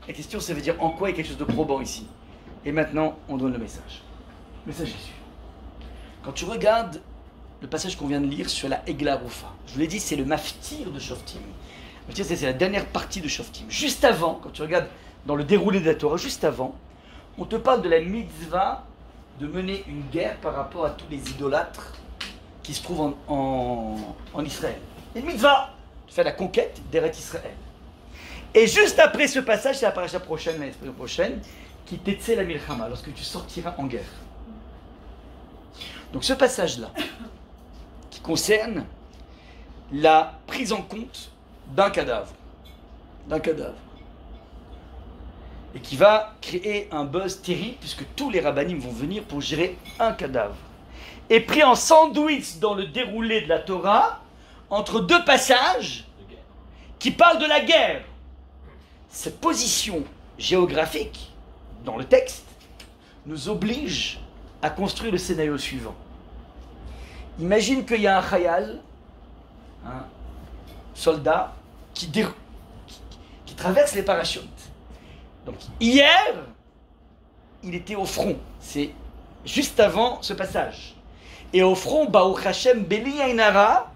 La question, ça veut dire en quoi il y a quelque chose de probant ici. Et maintenant, on donne le message. Le message est sûr. Quand tu regardes le passage qu'on vient de lire sur la Egla Rufa, je vous l'ai dit, c'est le maftir de Shoftim. C'est la dernière partie de Shoftim. Juste avant, quand tu regardes dans le déroulé de la Torah, juste avant, on te parle de la mitzvah de mener une guerre par rapport à tous les idolâtres qui se trouvent en Israël. Et une mitzvah de faire la conquête d'Eretz Israël. Et juste après ce passage, c'est la paracha prochaine, l'année prochaine, qui t'etse la milchama, lorsque tu sortiras en guerre. Donc ce passage-là, qui concerne la prise en compte d'un cadavre, et qui va créer un buzz terrible, puisque tous les rabbinim vont venir pour gérer un cadavre. Et pris en sandwich dans le déroulé de la Torah, entre deux passages qui parle de la guerre. Cette position géographique dans le texte nous oblige à construire le scénario suivant. Imagine qu'il y a un khayal, un soldat, qui traverse les parachutes. Donc hier, il était au front. C'est juste avant ce passage. Et au front, Baruch Hashem, Beli Ainara,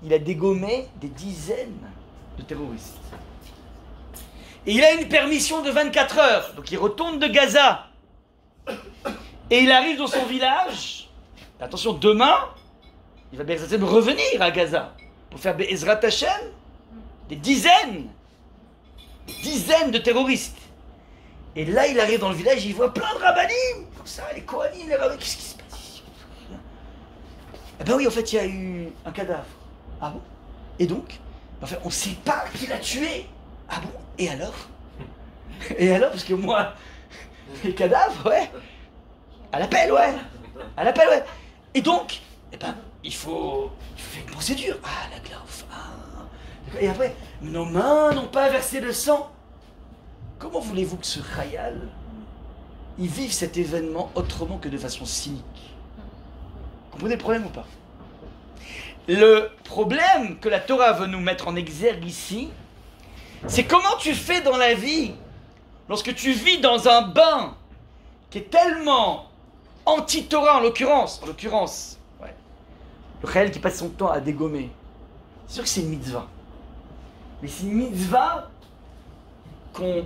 il a dégommé des dizaines de terroristes. Et il a une permission de 24 heures. Donc il retourne de Gaza. Et il arrive dans son village. Attention, demain, il va bien revenir à Gaza pour faire Be'ezrat Hashem des dizaines de terroristes. Et là, il arrive dans le village, il voit plein de rabbinim, comme ça, les Kohanim, les rabbins. Qu'est-ce qui se passe ici? Eh ben oui, en fait, il y a eu un cadavre. Ah bon? Et donc, en fait, on ne sait pas qui l'a tué. Ah bon? Et alors? Et alors? Parce que moi, les cadavres, ouais. À l'appel, ouais. À l'appel, ouais. Et donc, eh ben, il faut faire une procédure. Ah, la glove. Ah. Et après, nos mains n'ont pas versé le sang. Comment voulez-vous que ce khayal, il vive cet événement autrement que de façon cynique? Vous comprenez le problème ou pas? Le problème que la Torah veut nous mettre en exergue ici, c'est comment tu fais dans la vie lorsque tu vis dans un bain qui est tellement anti-Torah en l'occurrence, ouais. Le khayal qui passe son temps à dégommer. C'est sûr que c'est une mitzvah. Mais c'est une mitzvah qu'on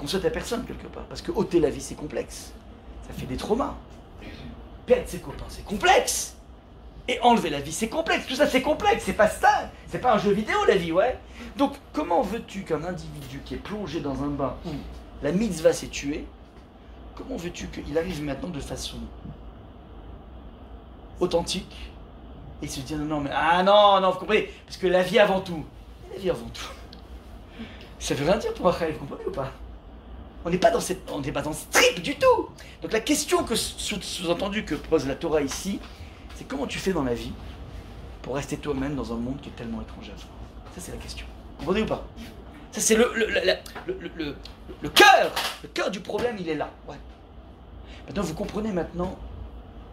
souhaite à personne quelque part. Parce que ôter la vie, c'est complexe. Ça fait des traumas. Perdre ses copains, c'est complexe. Et enlever la vie, c'est complexe. Tout ça, c'est complexe. C'est pas ça. C'est pas un jeu vidéo, la vie, ouais. Donc, comment veux-tu qu'un individu qui est plongé dans un bain où la mitzvah s'est tuée, comment veux-tu qu'il arrive maintenant de façon authentique et se dire non, mais non, vous comprenez? Parce que la vie avant tout. La vie avant tout. Ça veut rien dire pour un khayal, vous comprenez ou pas? On n'est pas dans ce trip du tout. Donc la question sous-entendue que pose la Torah ici, c'est comment tu fais dans la vie pour rester toi-même dans un monde qui est tellement étranger à toi. Ça c'est la question. Vous comprenez ou pas? Ça c'est le cœur du problème, il est là. Ouais. Maintenant vous comprenez maintenant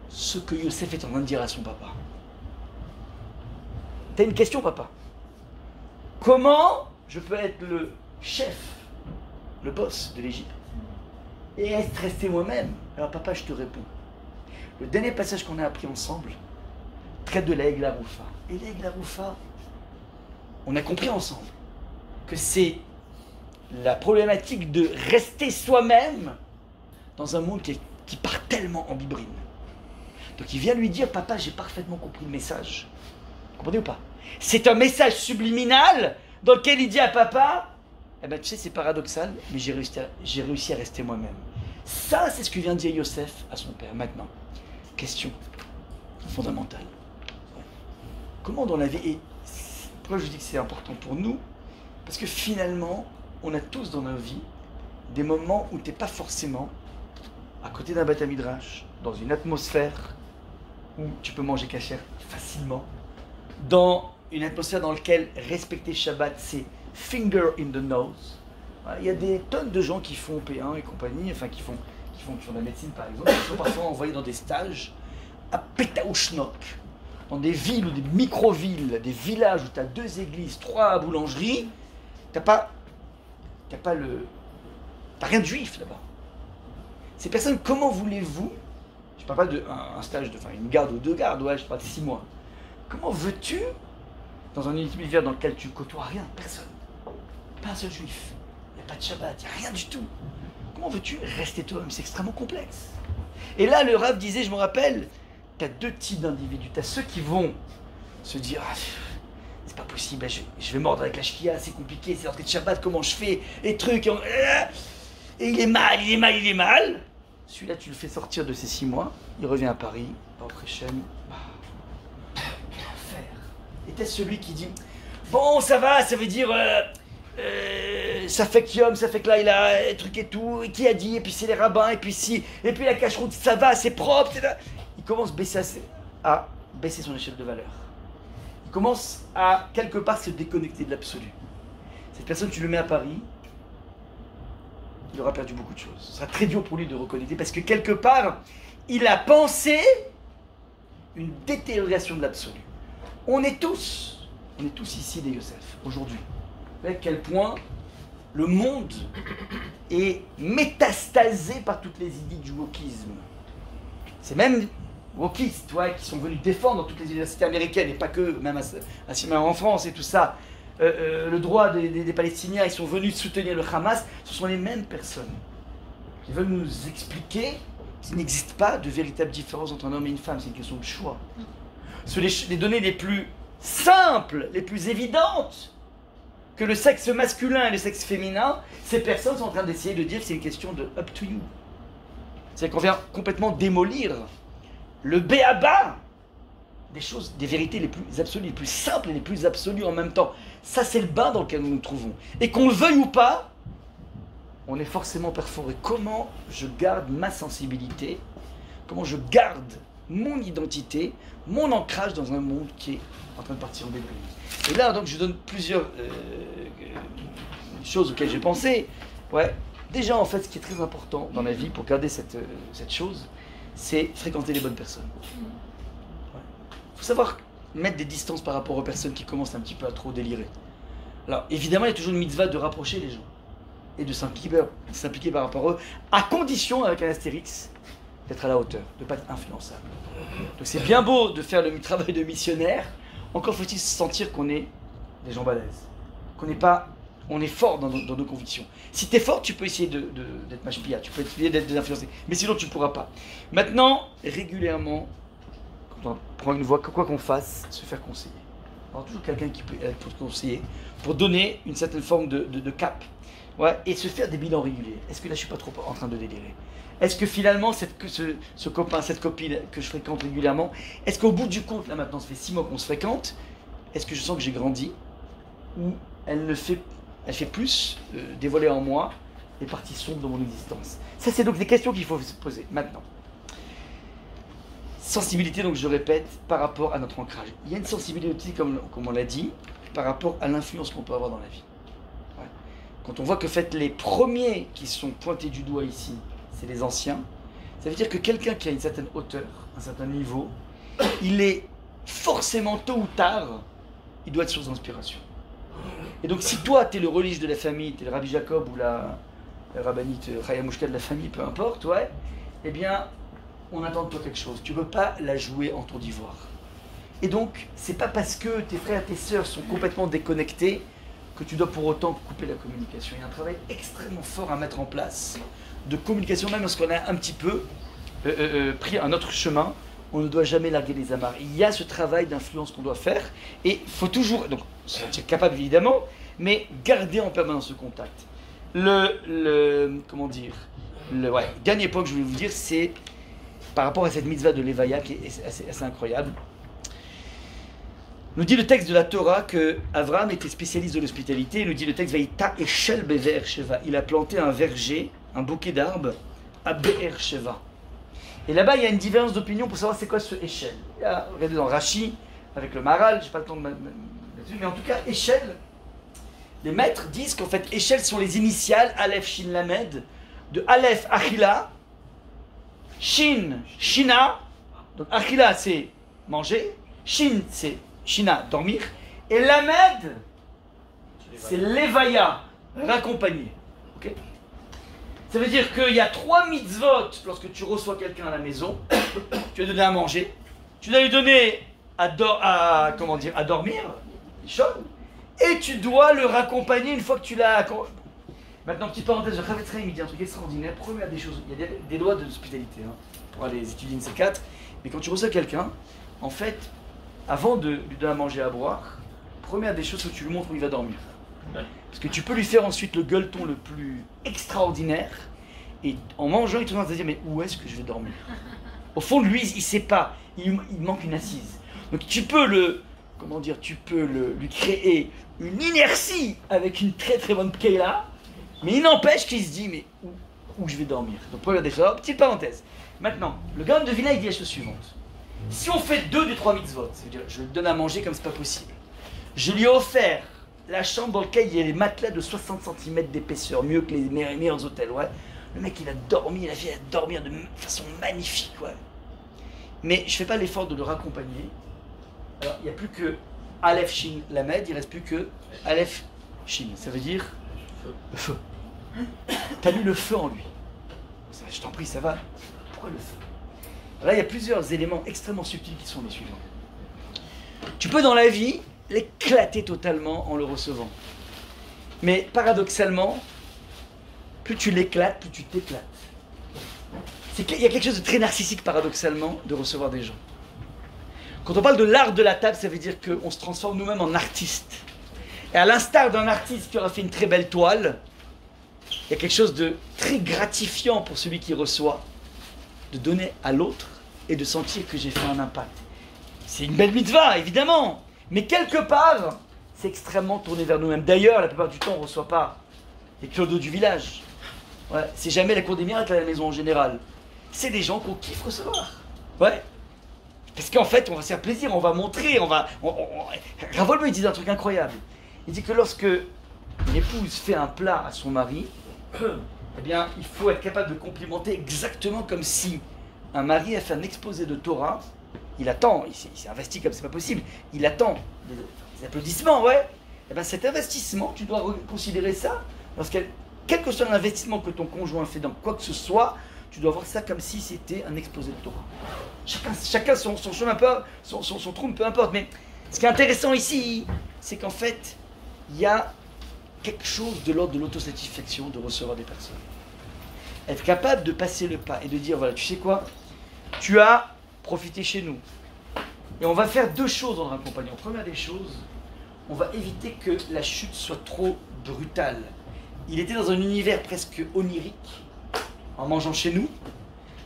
ce que Yosef est en train de dire à son papa. T'as une question, papa? Comment je peux être le chef, le boss de l'Égypte et rester moi-même? Alors papa, je te réponds. Le dernier passage qu'on a appris ensemble traite de la Egla Roufa. Et la Egla Roufa, on a compris ensemble que c'est la problématique de rester soi-même dans un monde qui part tellement en bibrine. Donc il vient lui dire, papa, j'ai parfaitement compris le message. Vous comprenez ou pas? C'est un message subliminal dans lequel il dit à papa, eh ben tu sais, c'est paradoxal, mais j'ai réussi à rester moi-même. Ça, c'est ce que vient de dire Yosef à son père. Maintenant, question fondamentale. Comment dans la vie, et pourquoi je dis que c'est important pour nous? Parce que finalement, on a tous dans nos vies des moments où tu n'es pas forcément à côté d'un Beth Midrash, dans une atmosphère où tu peux manger kasher facilement, dans une atmosphère dans laquelle respecter Shabbat, c'est finger in the nose. Il y a des tonnes de gens qui font P1 et compagnie, enfin qui font de la médecine par exemple, qui sont parfois envoyés dans des stages à Petaouchnok, dans des villes ou des micro-villes, des villages où tu as 2 églises, 3 boulangeries, t'as rien de juif là-bas. Ces personnes, comment voulez-vous, je parle pas d'un stage, une garde ou 2 gardes, ouais, je parle de 6 mois. Comment veux-tu, dans un univers dans lequel tu côtoies rien, personne, pas un seul juif, il n'y a pas de Shabbat, il n'y a rien du tout. Comment veux-tu rester toi-même? C'est extrêmement complexe. Et là, le Rav disait, je me rappelle, tu as 2 types d'individus. Tu as ceux qui vont se dire, c'est pas possible, je vais mordre avec la shkia, c'est compliqué, c'est l'entrée de Shabbat, comment je fais, les trucs, et il est mal. Celui-là, tu le fais sortir de ses 6 mois, il revient à Paris, au Préchem, l'enfer. Et t'as celui qui dit, bon, ça va, ça veut dire, ça fait que Yom, ça fait que là, il a un truc et tout, et qui a dit, et puis c'est les rabbins, et puis si, et puis la cache-route, ça va, c'est propre, c'est là. Il commence à baisser son échelle de valeur. commence à quelque part se déconnecter de l'absolu. Cette personne, tu le mets à Paris, il aura perdu beaucoup de choses. Ce sera très dur pour lui de reconnecter parce que quelque part, il a pensé une détérioration de l'absolu. On est tous ici des Yosef, aujourd'hui. Vous voyez à quel point le monde est métastasé par toutes les idées du wokisme. C'est même wokistes qui sont venus défendre dans toutes les universités américaines, et pas que, même en France et tout ça, le droit des Palestiniens, ils sont venus soutenir le Hamas. Ce sont les mêmes personnes qui veulent nous expliquer qu'il n'existe pas de véritable différence entre un homme et une femme, c'est une question de choix. Sur les données les plus simples, les plus évidentes, que le sexe masculin et le sexe féminin, ces personnes sont en train d'essayer de dire que c'est une question de up to you. C'est-à-dire qu'on vient complètement démolir le béaba des choses, des vérités les plus absolues, les plus simples et les plus absolues en même temps. Ça, c'est le bain dans lequel nous nous trouvons. Et qu'on le veuille ou pas, on est forcément perforé. Comment je garde ma sensibilité? Comment je garde mon identité, mon ancrage dans un monde qui est en train de partir en débris? Et là, donc, je donne plusieurs choses auxquelles j'ai pensé. Ouais. Déjà, en fait, ce qui est très important dans la vie pour garder cette chose, c'est fréquenter les bonnes personnes. Il faut savoir mettre des distances par rapport aux personnes qui commencent un petit peu à trop délirer. Alors, évidemment, il y a toujours une mitzvah de rapprocher les gens et de s'impliquer par rapport à eux, à condition, avec un astérix, d'être à la hauteur, de ne pas être influençable. Donc c'est bien beau de faire le travail de missionnaire, encore faut-il se sentir qu'on est des gens balèzes, on est fort dans nos convictions. Si tu es fort, tu peux essayer d'être mashpia, tu peux essayer d'être influencé, mais sinon tu ne pourras pas. Maintenant, régulièrement, quand on prend une voie, quoi qu'on fasse, se faire conseiller. Alors toujours quelqu'un qui peut être conseiller, pour donner une certaine forme de cap. Ouais, et se faire des bilans réguliers. Est-ce que là je suis pas trop en train de délirer? Est-ce que finalement ce copain, cette copine que je fréquente régulièrement, est-ce qu'au bout du compte, là maintenant ça fait 6 mois qu'on se fréquente, est-ce que je sens que j'ai grandi? Ou elle fait plus dévoiler en moi les parties sombres de mon existence? Ça c'est donc des questions qu'il faut se poser maintenant. Sensibilité, donc je répète, par rapport à notre ancrage. Il y a une sensibilité aussi, comme on l'a dit, par rapport à l'influence qu'on peut avoir dans la vie. Ouais. Quand on voit que les premiers qui sont pointés du doigt ici, c'est les anciens, ça veut dire que quelqu'un qui a une certaine hauteur, un certain niveau, il est forcément, tôt ou tard, il doit être source d'inspiration. Et donc si toi, tu es le religieux de la famille, tu es le Rabbi Jacob ou la rabbinite Chaya Mouchka de la famille, peu importe, ouais, eh bien, on attend de toi quelque chose. Tu ne peux pas la jouer en tour d'ivoire. Et donc, c'est pas parce que tes frères et tes sœurs sont complètement déconnectés que tu dois pour autant couper la communication. Il y a un travail extrêmement fort à mettre en place de communication, même lorsqu'on a un petit peu pris un autre chemin. On ne doit jamais larguer les amarres. Il y a ce travail d'influence qu'on doit faire et il faut toujours, donc, se sentir capable évidemment, mais garder en permanence ce contact. Comment dire, dernier point que je voulais vous dire, c'est par rapport à cette mitzvah de l'Evaya qui est assez incroyable. Nous dit le texte de la Torah que Avraham était spécialiste de l'hospitalité. Nous dit le texte Vaïta Eshel Be'er Sheva. Il a planté un verger, un bouquet d'arbres à Be'er Sheva. Et là-bas, il y a une différence d'opinion pour savoir c'est quoi ce Eshel. Regardez dans Rashi, avec le Maral, je n'ai pas le temps de là-dessus, mais en tout cas, Eshel, les maîtres disent qu'en fait, Eshel sont les initiales Aleph Shin Lamed, de Aleph Achila, Shin, Shina, donc Achila c'est manger, Shin c'est Shina, dormir, et Lamed c'est Levaya, raccompagner. Okay, ça veut dire qu'il y a 3 mitzvot lorsque tu reçois quelqu'un à la maison. Tu vas donner à manger, tu dois lui donner à dormir, et tu dois le raccompagner une fois que tu l'as. Maintenant, petite parenthèse, le Chavetz Chaim, il dit un truc extraordinaire. Première des choses, il y a des lois de l'hospitalité, pour aller étudier une C4, mais quand tu reçois quelqu'un, en fait, avant de lui donner à manger, à boire, première des choses, c'est que tu lui montres où il va dormir. Parce que tu peux lui faire ensuite le gueuleton le plus extraordinaire, et en mangeant, il te demande à dire, mais où est-ce que je vais dormir? Au fond de lui, il ne sait pas, il manque une assise. Donc tu peux lui créer une inertie avec une très très bonne pkeila, mais il n'empêche qu'il se dit, mais où je vais dormir? Donc première des choses, petite parenthèse. Maintenant, le Gaon de Vilna, il dit la chose suivante. Si on fait 2 des 3 mitzvot, ça veut dire je lui donne à manger comme c'est pas possible. Je lui ai offert la chambre dans laquelle il y a les matelas de 60 cm d'épaisseur, mieux que les meilleurs hôtels, ouais. Le mec, il a dormi, il a fait dormir de façon magnifique, ouais. Mais je fais pas l'effort de le raccompagner. Alors, il n'y a plus que Aleph Shin Lamed, il reste plus que Aleph Shin. Ça veut dire le feu. T'as mis le feu en lui. Je t'en prie, ça va. Pourquoi le feu? Là, il y a plusieurs éléments extrêmement subtils qui sont les suivants. Tu peux dans la vie l'éclater totalement en le recevant. Mais paradoxalement, plus tu l'éclates, plus tu t'éclates. Il y a quelque chose de très narcissique paradoxalement de recevoir des gens. Quand on parle de l'art de la table, ça veut dire qu'on se transforme nous-mêmes en artistes. Et à l'instar d'un artiste qui aura fait une très belle toile, il y a quelque chose de très gratifiant pour celui qui reçoit, de donner à l'autre et de sentir que j'ai fait un impact. C'est une belle mitzvah, évidemment, mais quelque part, c'est extrêmement tourné vers nous-mêmes. D'ailleurs, la plupart du temps, on ne reçoit pas les clodos du village. Ouais, c'est jamais la cour des miracles à la maison en général. C'est des gens qu'on kiffe recevoir. Ouais. Parce qu'en fait, on va se faire plaisir, on va montrer, Ravolbo, il dit un truc incroyable. Il dit que lorsque une épouse fait un plat à son mari, eh bien, il faut être capable de complimenter exactement comme si un mari a fait un exposé de Torah. Il attend, il s'est investi comme c'est pas possible, il attend des applaudissements, ouais. Eh bien, cet investissement, tu dois considérer ça, quel que soit l'investissement que ton conjoint fait dans quoi que ce soit, tu dois voir ça comme si c'était un exposé de Torah. Chacun son chemin, son trou, peu importe. Mais ce qui est intéressant ici, c'est qu'en fait, il y a quelque chose de l'ordre de l'autosatisfaction de recevoir des personnes. Être capable de passer le pas et de dire, voilà, tu sais quoi, tu as profité chez nous. Et on va faire 2 choses en accompagnant. Première des choses, on va éviter que la chute soit trop brutale. Il était dans un univers presque onirique, en mangeant chez nous,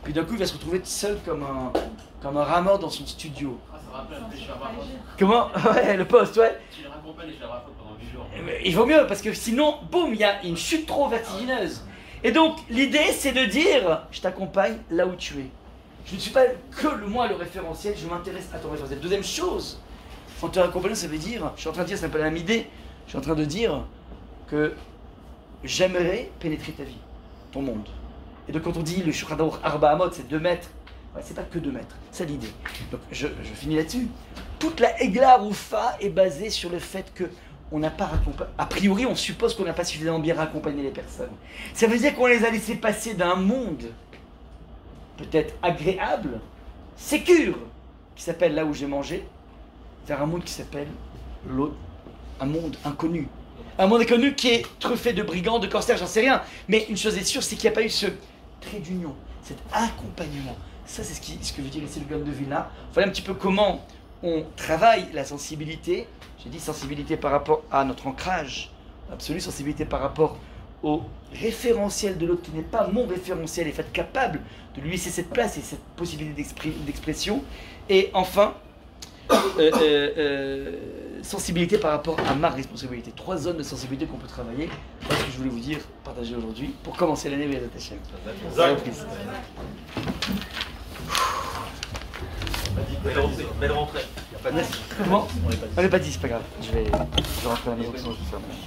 puis d'un coup il va se retrouver seul comme un rat mort dans son studio. Ah, ça rappelle un peu chez Rafa. Comment? Ouais, le poste, ouais. Tu le raccompagnes chez Rafa pendant 8 jours. Il vaut mieux, parce que sinon, boum, il y a une chute trop vertigineuse. Et donc, l'idée, c'est de dire, je t'accompagne là où tu es. Je ne suis pas que moi le référentiel, je m'intéresse à ton référentiel. Deuxième chose, en te raccompagnant, ça veut dire, je suis en train de dire, c'est un peu la même idée, je suis en train de dire que j'aimerais pénétrer ta vie, ton monde. Et donc quand on dit le Shulchan Arba Amot, c'est 2 mètres, ouais, c'est pas que 2 mètres, c'est l'idée. Donc je finis là-dessus. Toute la Egla Roufa est basée sur le fait que on n'a pas raccompagné, a priori on suppose qu'on n'a pas suffisamment bien raccompagné les personnes. Ça veut dire qu'on les a laissés passer d'un monde peut-être agréable, sécure, qui s'appelle là où j'ai mangé, vers un monde qui s'appelle l'autre, un monde inconnu. Un monde inconnu qui est truffé de brigands, de corsaires, j'en sais rien. Mais une chose est sûre, c'est qu'il n'y a pas eu ce trait d'union, cet accompagnement. Ça, c'est ce que veut dire ici le Gaon de Vilna. Voilà un petit peu comment on travaille la sensibilité. J'ai dit sensibilité par rapport à notre ancrage absolu, sensibilité par rapport au référentiel de l'autre qui n'est pas mon référentiel, et être capable de lui laisser cette place et cette possibilité d'expression. Et enfin, sensibilité par rapport à ma responsabilité. 3 zones de sensibilité qu'on peut travailler. Voilà ce que je voulais vous dire, partager aujourd'hui, pour commencer l'année Bézat Hashem. Belle rentrée. Comment? On n'est pas dit, c'est pas grave. Je vais rentrer à la maison.